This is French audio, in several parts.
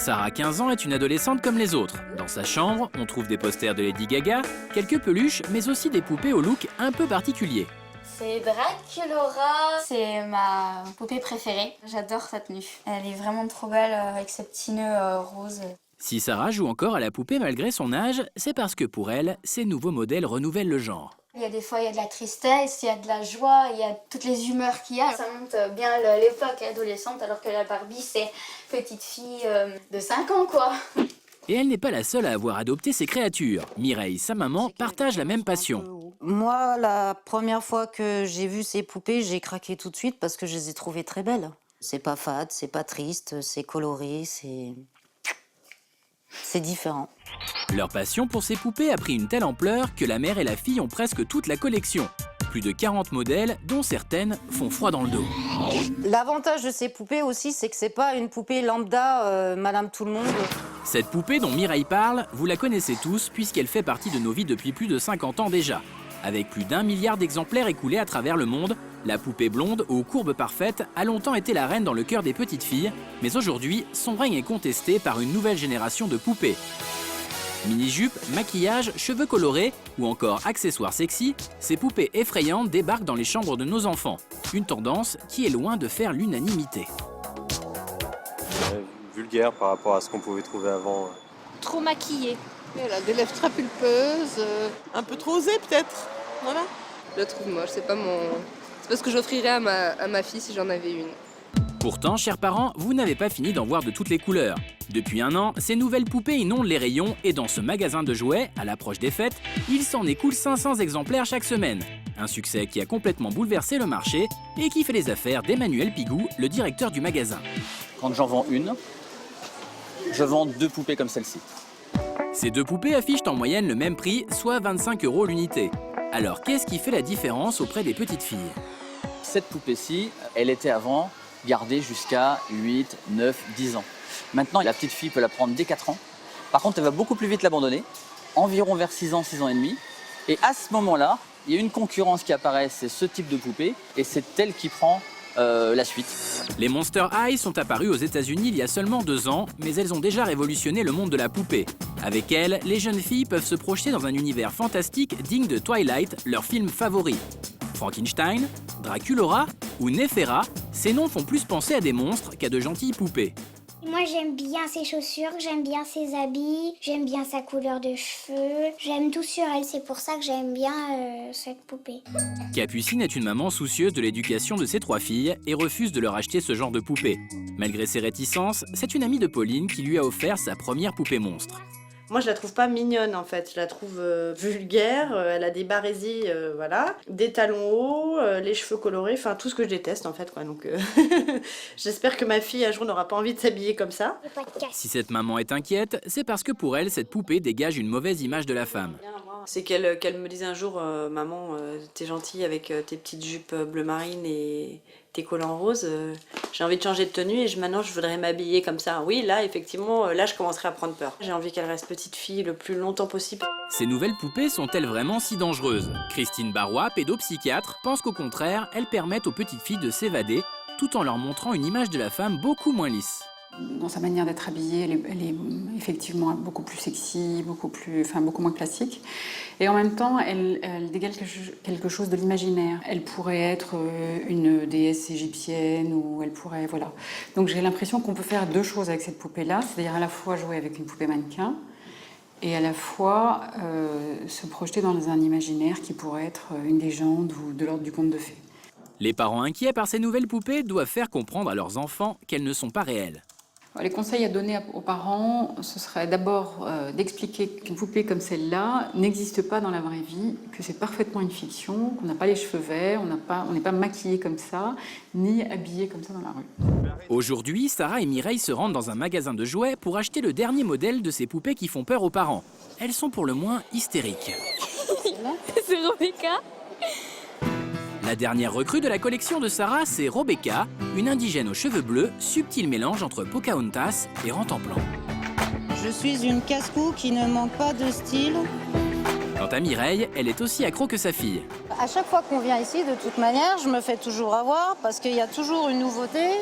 Sarah, 15 ans, est une adolescente comme les autres. Dans sa chambre, on trouve des posters de Lady Gaga, quelques peluches, mais aussi des poupées au look un peu particulier. C'est Draculaura, c'est ma poupée préférée. J'adore sa tenue. Elle est vraiment trop belle avec ses petits nœuds roses. Si Sarah joue encore à la poupée malgré son âge, c'est parce que pour elle, ces nouveaux modèles renouvellent le genre. Il y a des fois, il y a de la tristesse, il y a de la joie, il y a toutes les humeurs qu'il y a. Ça montre bien l'époque adolescente, alors que la Barbie, c'est petite fille de 5 ans, quoi. Et elle n'est pas la seule à avoir adopté ces créatures. Mireille, sa maman, partage la même passion. Moi, la première fois que j'ai vu ces poupées, j'ai craqué tout de suite parce que je les ai trouvées très belles. C'est pas fade, c'est pas triste, c'est coloré, c'est différent. Leur passion pour ces poupées a pris une telle ampleur que la mère et la fille ont presque toute la collection. Plus de 40 modèles, dont certaines font froid dans le dos. L'avantage de ces poupées aussi, c'est que c'est pas une poupée lambda, Madame Tout-le-Monde. Cette poupée dont Mireille parle, vous la connaissez tous puisqu'elle fait partie de nos vies depuis plus de 50 ans déjà. Avec plus d'1 milliard d'exemplaires écoulés à travers le monde, la poupée blonde aux courbes parfaites a longtemps été la reine dans le cœur des petites filles, mais aujourd'hui, son règne est contesté par une nouvelle génération de poupées. Mini-jupe, maquillage, cheveux colorés ou encore accessoires sexy, ces poupées effrayantes débarquent dans les chambres de nos enfants. Une tendance qui est loin de faire l'unanimité. Vulgaire par rapport à ce qu'on pouvait trouver avant. Trop maquillée. Elle a des lèvres très pulpeuses, un peu trop osées peut-être, voilà. Je la trouve moche, c'est pas ce que j'offrirais à ma fille si j'en avais une. Pourtant, chers parents, vous n'avez pas fini d'en voir de toutes les couleurs. Depuis un an, ces nouvelles poupées inondent les rayons et dans ce magasin de jouets, à l'approche des fêtes, il s'en écoule 500 exemplaires chaque semaine. Un succès qui a complètement bouleversé le marché et qui fait les affaires d'Emmanuel Pigou, le directeur du magasin. Quand j'en vends une, je vends 2 poupées comme celle-ci. Ces 2 poupées affichent en moyenne le même prix, soit 25 € l'unité. Alors qu'est-ce qui fait la différence auprès des petites filles? Cette poupée-ci, elle était avant gardée jusqu'à 8, 9, 10 ans. Maintenant, la petite fille peut la prendre dès 4 ans. Par contre, elle va beaucoup plus vite l'abandonner, environ vers 6 ans, 6 ans et demi. Et à ce moment-là, il y a une concurrence qui apparaît, c'est ce type de poupée, et c'est elle qui prend la suite. Les Monster High sont apparus aux États-Unis il y a seulement 2 ans, mais elles ont déjà révolutionné le monde de la poupée. Avec elles, les jeunes filles peuvent se projeter dans un univers fantastique digne de Twilight, leur film favori. Frankenstein, Draculaura ou Néfera, ces noms font plus penser à des monstres qu'à de gentilles poupées. Moi j'aime bien ses chaussures, j'aime bien ses habits, j'aime bien sa couleur de cheveux, j'aime tout sur elle, c'est pour ça que j'aime bien cette poupée. Capucine est une maman soucieuse de l'éducation de ses 3 filles et refuse de leur acheter ce genre de poupée. Malgré ses réticences, c'est une amie de Pauline qui lui a offert sa première poupée monstre. Moi, je la trouve pas mignonne, en fait. Je la trouve vulgaire. Elle a des barésies, voilà. Des talons hauts, les cheveux colorés. Enfin, tout ce que je déteste, en fait, quoi. Donc, j'espère que ma fille, un jour, n'aura pas envie de s'habiller comme ça. Si cette maman est inquiète, c'est parce que pour elle, cette poupée dégage une mauvaise image de la femme. C'est qu'elle me dise un jour, maman, t'es gentille avec tes petites jupes bleu marine et tes collants roses. J'ai envie de changer de tenue et maintenant je voudrais m'habiller comme ça. Oui, là, effectivement, là, je commencerai à prendre peur. J'ai envie qu'elle reste petite fille le plus longtemps possible. Ces nouvelles poupées sont-elles vraiment si dangereuses? Christine Barrois, pédopsychiatre, pense qu'au contraire, elles permettent aux petites filles de s'évader tout en leur montrant une image de la femme beaucoup moins lisse. Dans sa manière d'être habillée, elle est effectivement beaucoup plus sexy, beaucoup moins classique. Et en même temps, elle dégage quelque chose de l'imaginaire. Elle pourrait être une déesse égyptienne ou elle pourrait... Voilà. Donc j'ai l'impression qu'on peut faire 2 choses avec cette poupée-là, c'est-à-dire à la fois jouer avec une poupée mannequin et à la fois se projeter dans un imaginaire qui pourrait être une légende ou de l'ordre du conte de fées. Les parents inquiets par ces nouvelles poupées doivent faire comprendre à leurs enfants qu'elles ne sont pas réelles. Les conseils à donner aux parents, ce serait d'abord d'expliquer qu'une poupée comme celle-là n'existe pas dans la vraie vie, que c'est parfaitement une fiction, qu'on n'a pas les cheveux verts, on n'est pas maquillé comme ça, ni habillé comme ça dans la rue. Aujourd'hui, Sarah et Mireille se rendent dans un magasin de jouets pour acheter le dernier modèle de ces poupées qui font peur aux parents. Elles sont pour le moins hystériques. C'est Rebecca. La dernière recrue de la collection de Sarah, c'est Rebecca, une indigène aux cheveux bleus, subtil mélange entre Pocahontas et Rantanplan. Je suis une casse-cou qui ne manque pas de style. Quant à Mireille, elle est aussi accro que sa fille. À chaque fois qu'on vient ici, de toute manière, je me fais toujours avoir parce qu'il y a toujours une nouveauté.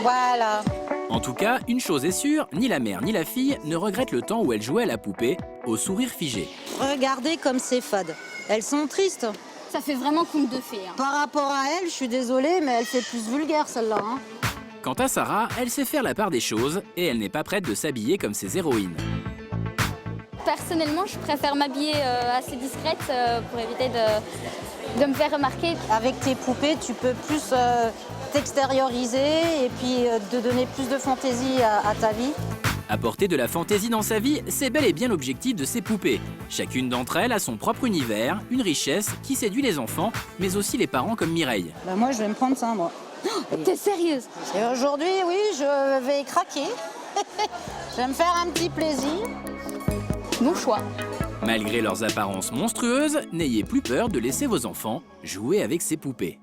Voilà. En tout cas, une chose est sûre, ni la mère ni la fille ne regrettent le temps où elles jouaient à la poupée, au sourire figé. Regardez comme c'est fade. Elles sont tristes. Ça fait vraiment conte de fées. Hein. Par rapport à elle, je suis désolée, mais elle fait plus vulgaire celle-là. Hein. Quant à Sarah, elle sait faire la part des choses et elle n'est pas prête de s'habiller comme ses héroïnes. Personnellement, je préfère m'habiller assez discrète pour éviter de me faire remarquer. Avec tes poupées, tu peux plus t'extérioriser et puis de donner plus de fantaisie à ta vie. Apporter de la fantaisie dans sa vie, c'est bel et bien l'objectif de ces poupées. Chacune d'entre elles a son propre univers, une richesse qui séduit les enfants, mais aussi les parents comme Mireille. Bah moi, je vais me prendre ça, moi. T'es sérieuse? Et aujourd'hui, oui, je vais craquer. Je vais me faire un petit plaisir. Bon choix. Malgré leurs apparences monstrueuses, n'ayez plus peur de laisser vos enfants jouer avec ces poupées.